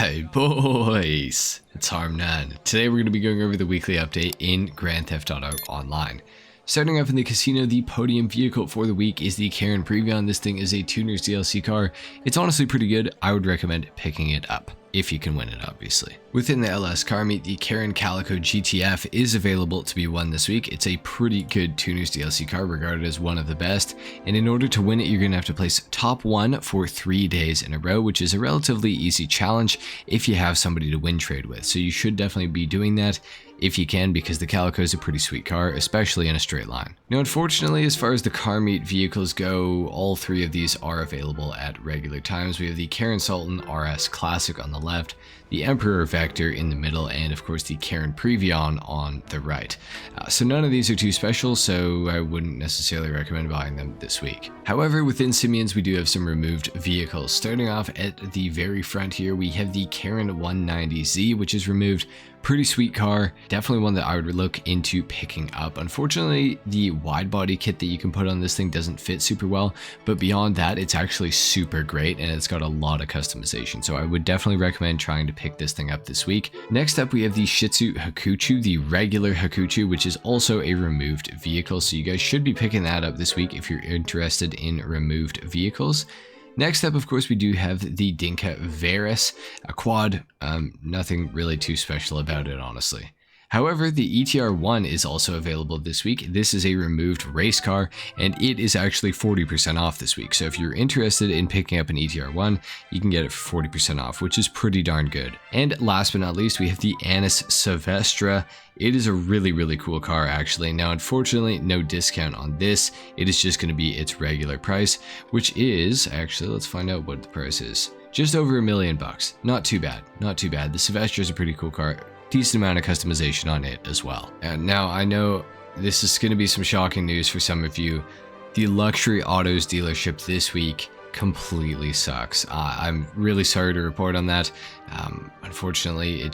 Hey boys, it's HarmNone. Today we're going to be going over the weekly update in Grand Theft Auto Online. Starting off in the casino, the podium vehicle for the week is the Karen Previon. This thing is a TUNERS DLC car. It's honestly pretty good. I would recommend picking it up, if you can win it obviously. Within the LS car meet, the Karen Calico GTF is available to be won this week. It's a pretty good TUNERS DLC car, regarded as one of the best, and in order to win it, you're going to have to place top 1 for 3 days in a row, which is a relatively easy challenge if you have somebody to win trade with. So you should definitely be doing that if you can, because the Calico is a pretty sweet car, especially in a straight line. Now, unfortunately, as far as the car meet vehicles go, all 3 of these are available at regular times. We have the Karen Sultan RS Classic on the left, the Emperor Vector in the middle, and of course the Karen Previon on the right. So none of these are too special, so I wouldn't necessarily recommend buying them this week. However, within Simeon's we do have some removed vehicles. Starting off at the very front here, we have the Karen 190Z, which is removed. Pretty sweet car, definitely one that I would look into picking up. Unfortunately, the wide body kit that you can put on this thing doesn't fit super well, but beyond that, it's actually super great and it's got a lot of customization. So I would definitely recommend trying to pick this thing up this week. Next up, we have the Shih Tzu Hakuchu, the regular Hakuchu, which is also a removed vehicle. So you guys should be picking that up this week if you're interested in removed vehicles. Next up, of course, we do have the Dinka Varus, a quad. Nothing really too special about it, honestly. However, the ETR1 is also available this week. This is a removed race car, and it is actually 40% off this week. So if you're interested in picking up an ETR1, you can get it for 40% off, which is pretty darn good. And last but not least, we have the Anis Silvestra. It is a really cool car, actually. Now, unfortunately, no discount on this. It is just going to be its regular price, which is, actually, let's find out what the price is. Just over $1 million bucks. Not too bad, not too bad. The Silvestra is a pretty cool car. Decent amount of customization on it as well. And now I know this is going to be some shocking news for some of you. The Luxury Autos dealership this week completely sucks. I'm really sorry to report on that. Unfortunately, it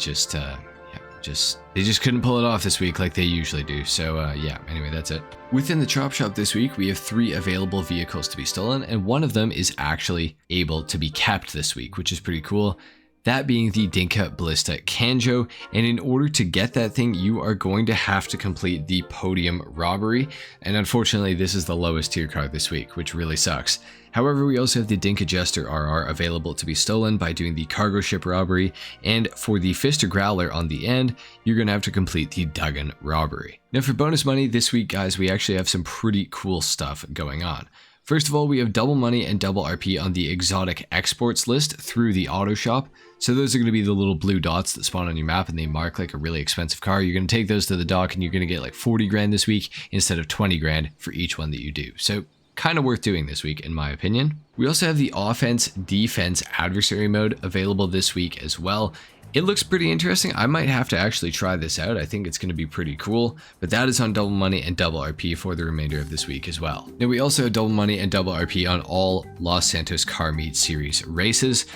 they just couldn't pull it off this week like they usually do. So yeah, anyway, that's it. Within the chop shop this week, we have 3 available vehicles to be stolen, and one of them is actually able to be kept this week, which is pretty cool. That being the Dinka Ballista Kanjo, and in order to get that thing, you are going to have to complete the podium robbery, and unfortunately this is the lowest tier car this week, which really sucks. However, we also have the Dinka Jester RR available to be stolen by doing the cargo ship robbery, and for the Fister Growler on the end, you're going to have to complete the Duggan robbery. Now for bonus money this week, guys, we actually have some pretty cool stuff going on. First of all, we have double money and double RP on the exotic exports list through the auto shop. So those are going to be the little blue dots that spawn on your map and they mark like a really expensive car. You're going to take those to the dock and you're going to get like 40 grand this week instead of 20 grand for each one that you do. So kind of worth doing this week in my opinion. We also have the offense defense adversary mode available this week as well. It looks pretty interesting. I might have to actually try this out. I think it's going to be pretty cool, but that is on double money and double RP for the remainder of this week as well. Now we also have double money and double RP on all Los Santos Car Meet Series races.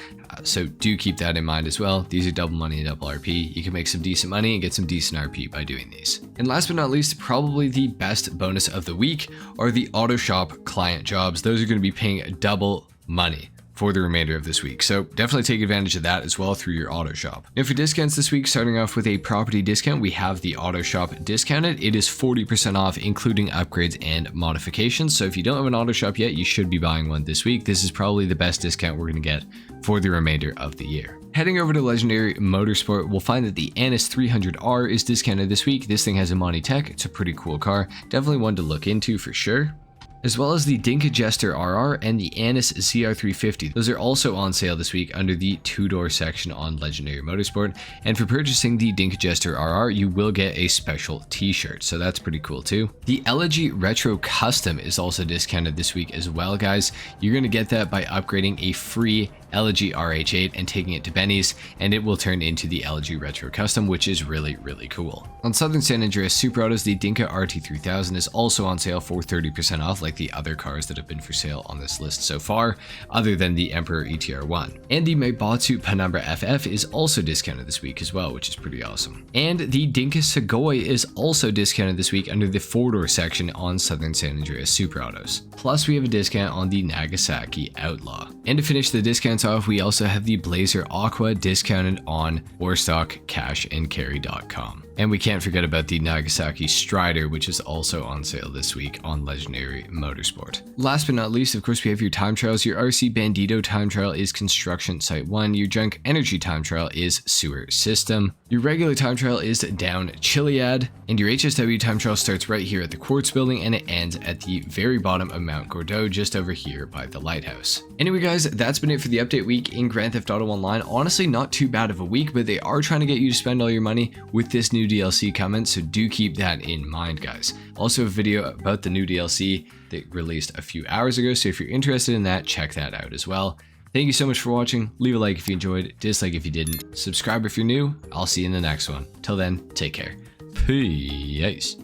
So do keep that in mind as well. These are double money and double RP. You can make some decent money and get some decent RP by doing these. And last but not least, probably the best bonus of the week are the auto shop client jobs. Those are going to be paying double money for the remainder of this week. So definitely take advantage of that as well through your auto shop. Now for discounts this week, starting off with a property discount, we have the auto shop discounted. It is 40% off, including upgrades and modifications. So if you don't have an auto shop yet, you should be buying one this week. This is probably the best discount we're going to get for the remainder of the year. Heading over to Legendary Motorsport, we'll find that the Anis 300R is discounted this week. This thing has a Monty Tech. It's a pretty cool car. Definitely one to look into for sure. As well as the Dinka Jester RR and the Anis ZR350. Those are also on sale this week under the 2-door section on Legendary Motorsport. And for purchasing the Dinka Jester RR, you will get a special t-shirt, so that's pretty cool too. The LG Retro Custom is also discounted this week as well, guys. You're going to get that by upgrading a free LG RH8 and taking it to Benny's, and it will turn into the LG Retro Custom, which is really cool. On Southern San Andreas Super Autos, the Dinka RT3000 is also on sale for 30% off, like the other cars that have been for sale on this list so far, other than the Emperor ETR1. And the Meibatsu Penumbra FF is also discounted this week as well, which is pretty awesome. And the Dinka Sugoi is also discounted this week under the 4-door section on Southern San Andreas Super Autos. Plus, we have a discount on the Nagasaki Outlaw. And to finish the discounts points off, we also have the Blazer Aqua discounted on OrstockCashAndCarry.com. And we can't forget about the Nagasaki Strider, which is also on sale this week on Legendary Motorsport. Last but not least, of course, we have your time trials. Your RC Bandito time trial is Construction Site 1. Your Junk Energy time trial is Sewer System. Your regular time trial is Down Chiliad. And your HSW time trial starts right here at the Quartz Building and it ends at the very bottom of Mount Gordeau, just over here by the lighthouse. Anyway guys, that's been it for the update week in Grand Theft Auto Online. Honestly, not too bad of a week, but they are trying to get you to spend all your money with this new DLC coming, so do keep that in mind, guys. Also a video about the new DLC that released a few hours ago, so if you're interested in that, check that out as well. Thank you so much for watching. Leave a like if you enjoyed, dislike if you didn't, subscribe if you're new. I'll see you in the next one. Till then, take care. Peace.